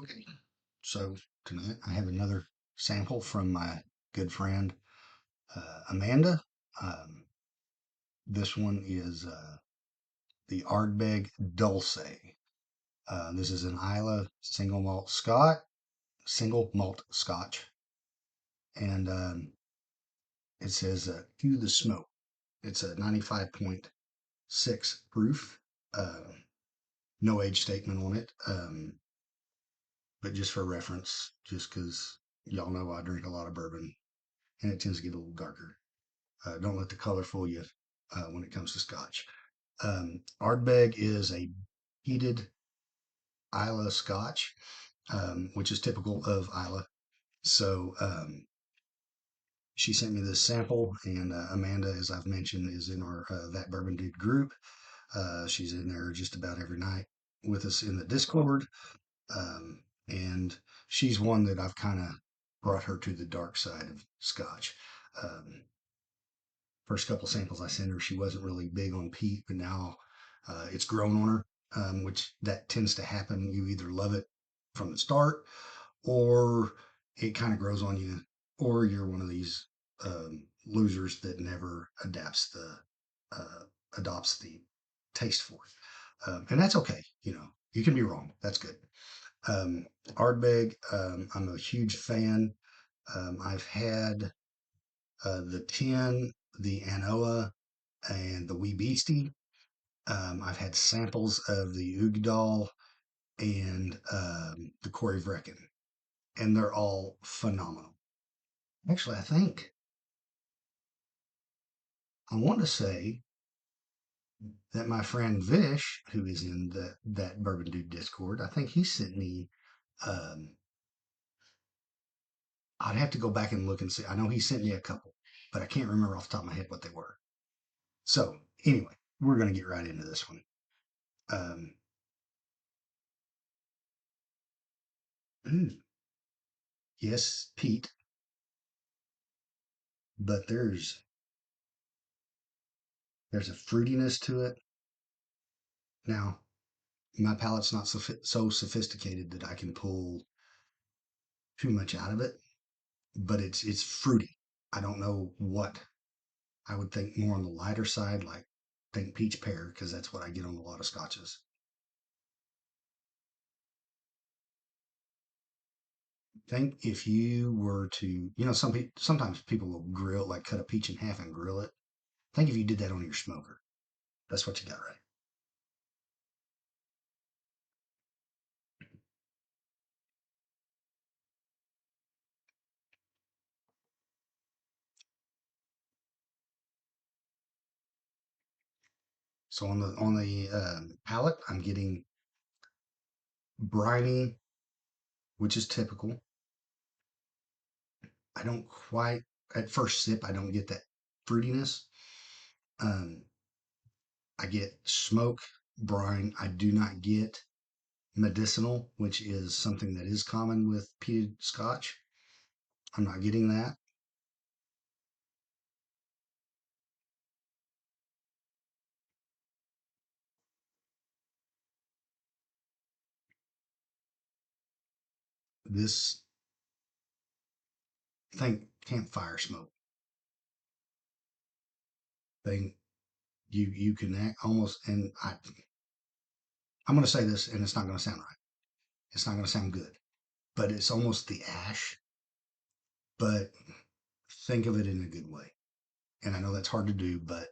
Okay, so tonight I have another sample from my good friend Amanda. Um, this one is the Ardbeg Dolce. This is an Isla single malt Scotch, and it says "Cue the Smoke." It's a 95.6 proof. No age statement on it, but just for reference, just because y'all know I drink a lot of bourbon and it tends to get a little darker. Don't let the color fool you when it comes to Scotch. Ardbeg is a peated Islay Scotch, which is typical of Islay. So she sent me this sample, and Amanda, as I've mentioned, is in our That Bourbon Dude group. She's in there just about every night with us in the Discord, and she's one that I've kind of brought her to the dark side of Scotch. Um, First couple samples I sent her, she wasn't really big on peat, but now it's grown on her, which that tends to happen. You either love it from the start, or it kind of grows on you, or you're one of these losers that never uh, adopts the taste for it, and that's okay. You know, you can be wrong. That's good. Ardbeg, I'm a huge fan. I've had the tin, the Anoa, and the Wee Beastie. I've had samples of the Ugdal and the Corey Vrecken, and they're all phenomenal. Actually, I want to say that my friend Vish, who is in that Bourbon Dude Discord, I think he sent me. Um, I'd have to go back and look and see. I know he sent me a couple, but I can't remember off the top of my head what they were. So anyway, we're going to get right into this one. Um, yes, Pete, but there's a fruitiness to it. Now, my palate's not so sophisticated that I can pull too much out of it, but it's fruity. I don't know what I would think more on the lighter side, like think peach pear, because that's what I get on a lot of scotches. Think if you were to, sometimes people will grill, like cut a peach in half and grill it. Think if you did that on your smoker. That's what you got right. So on the palate, I'm getting briny, which is typical. I don't quite at first sip. I don't get that fruitiness. Um, I get smoke, brine. I do not get medicinal, which is something that is common with peated Scotch. I'm not getting that. This thing, campfire smoke thing, you can act almost, and I'm going to say this, and it's not going to sound right. It's not going to sound good, but it's almost the ash. But think of it in a good way. And I know that's hard to do, but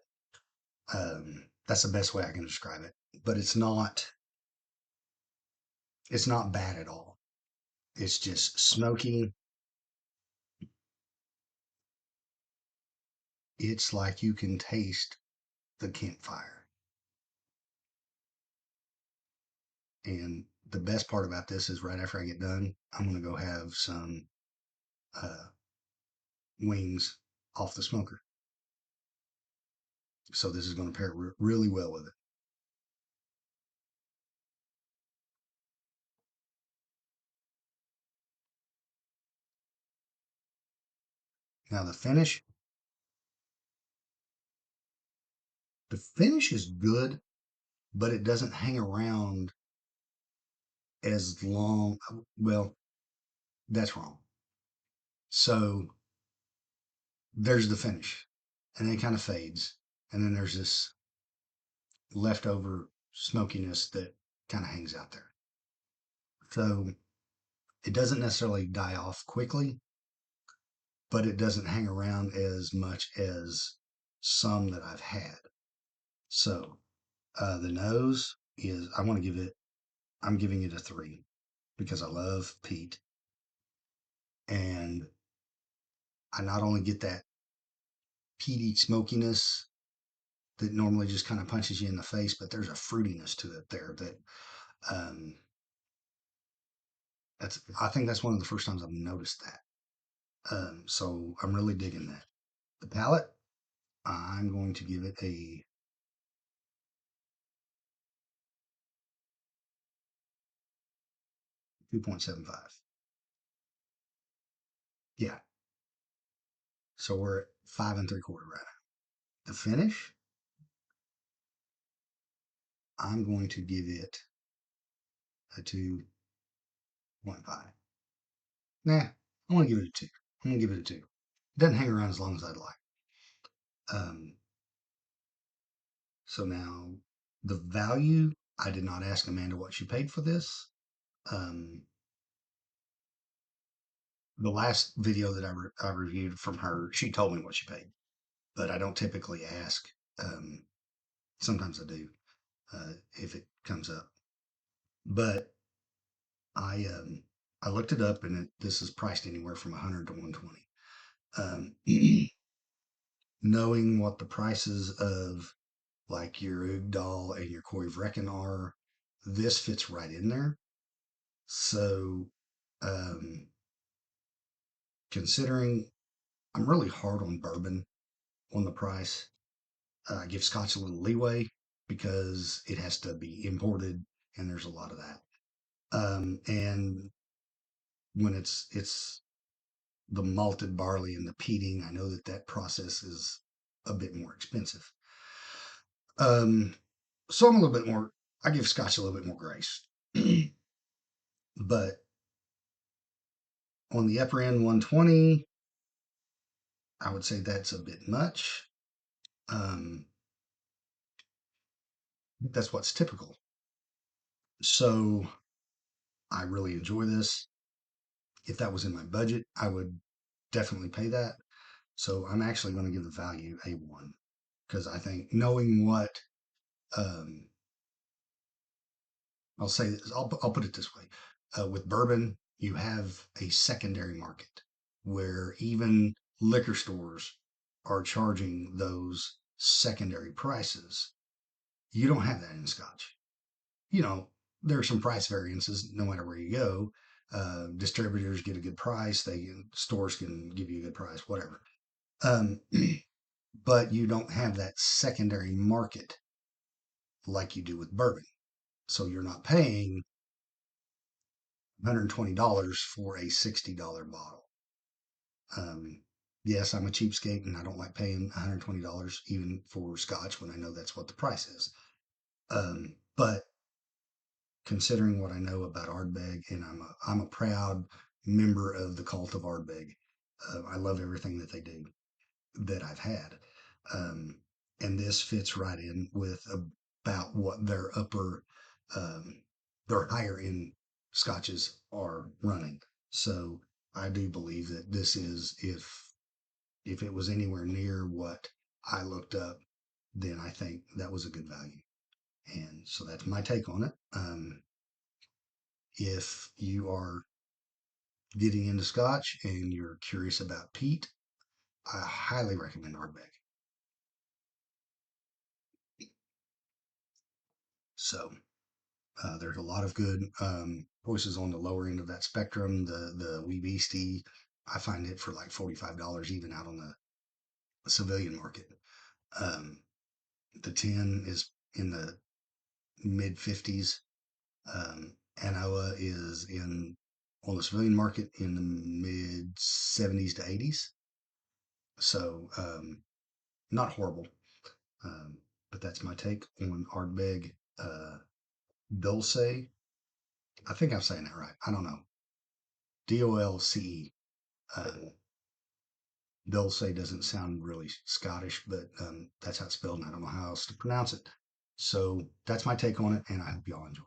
that's the best way I can describe it. But it's not bad at all. It's just smoky. It's like you can taste the campfire. And the best part about this is right after I get done, I'm going to go have some uh, wings off the smoker. So this is going to pair really well with it. Now the finish is good, but it doesn't hang around as long. Well, that's wrong. So there's the finish, and then it kind of fades, and then there's this leftover smokiness that kind of hangs out there. So it doesn't necessarily die off quickly, but it doesn't hang around as much as some that I've had. So the nose is, I want to give it, I'm giving it a 3 because I love peat. And I not only get that peaty smokiness that normally just kind of punches you in the face, but there's a fruitiness to it there that um, I think that's one of the first times I've noticed that. So I'm really digging that. The palate, I'm going to give it a 2.75. Yeah. So we're at 5 3/4 right now. The finish, I'm going to give it a 2.5. Nah, I want to give it a 2. I'm going to give it a 2. It doesn't hang around as long as I'd like. Um, so now the value, I did not ask Amanda what she paid for this. Um, the last video that I reviewed from her, she told me what she paid, but I don't typically ask. Um, sometimes I do if it comes up. But I looked it up, and this is priced anywhere from 100 to 120. Um, knowing what the prices of like your Ugdal and your Koi Vrecken are, this fits right in there. So, um, considering I'm really hard on bourbon on the price, I give Scotch a little leeway because it has to be imported, and there's a lot of that. And when it's the malted barley and the peating, I know that that process is a bit more expensive. Um, so I'm a little bit more. I give Scotch a little bit more grace, but on the upper end, 120, I would say that's a bit much. Um, that's what's typical. So I really enjoy this. If that was in my budget, I would definitely pay that. So I'm actually going to give the value a 1 because I think knowing what um, I'll say this, I'll put it this way. With bourbon, you have a secondary market where even liquor stores are charging those secondary prices. You don't have that in Scotch. You know, there are some price variances no matter where you go. Distributors get a good price. Stores can give you a good price, whatever. Um, but you don't have that secondary market like you do with bourbon. So you're not paying $120 for a $60 bottle. Um, yes, I'm a cheapskate and I don't like paying $120 even for scotch when I know that's what the price is. But considering what I know about Ardbeg, and I'm a proud member of the cult of Ardbeg. I love everything that they do that I've had. Um, and this fits right in with about what um, their higher end scotches are running. So I do believe that this is, if it was anywhere near what I looked up, then I think that was a good value. And so that's my take on it. If you are getting into scotch and you're curious about peat, I highly recommend Ardbeg. So there's a lot of good voices on the lower end of that spectrum. The Wee Beastie, I find it for like $45 even out on the civilian market. Um, the 10 is in the mid 50s. Anoa is in on the civilian market in the mid 70s to 80s. So not horrible. But that's my take on Ardbeg Dolce. I think I'm saying that right. I don't know. Dolce. Dolce doesn't sound really Scottish, but that's how it's spelled, and I don't know how else to pronounce it. So that's my take on it, and I hope y'all enjoy.